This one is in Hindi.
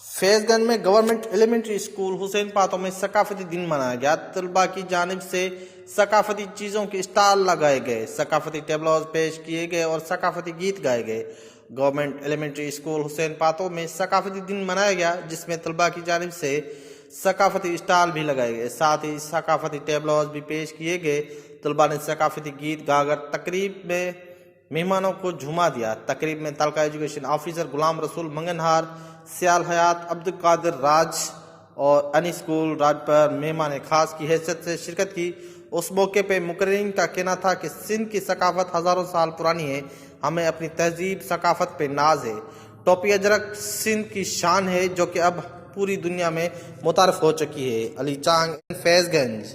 फैजगंज में गवर्नमेंट एलिमेंट्री स्कूल हुसैन पातों में सकाफती दिन मनाया गया। तलबा की जानिब से सकाफती चीज़ों के स्टॉल लगाए गए, सकाफती टेबलोज पेश किए गए और सकाफती गीत गाए गए। गवर्नमेंट एलिमेंट्री स्कूल हुसैन पातों में सकाफती दिन मनाया गया, जिसमें तलबा की जानिब से सकाफती स्टॉल भी लगाए गए, साथ ही सकाफती टेबलोज भी पेश किए गए। तलबा ने सकाफती गीत गाकर तकरीब में मेहमानों को झुमा दिया। तकरीब में तालका एजुकेशन ऑफिसर गुलाम रसूल मंगनहार, सियाल हयात, अब्दुल कादिर राज और अनी स्कूल राजपर मेहमान खास की हैसियत से शिरकत की। उस मौके पे मुकर्रिरीन का कहना था कि सिंध की सकाफत हज़ारों साल पुरानी है, हमें अपनी तहजीब सकाफत पे नाज है। टोपी अजरक सिंध की शान है, जो कि अब पूरी दुनिया में मुतारफ हो चुकी है। अली चांग, फैजगंज।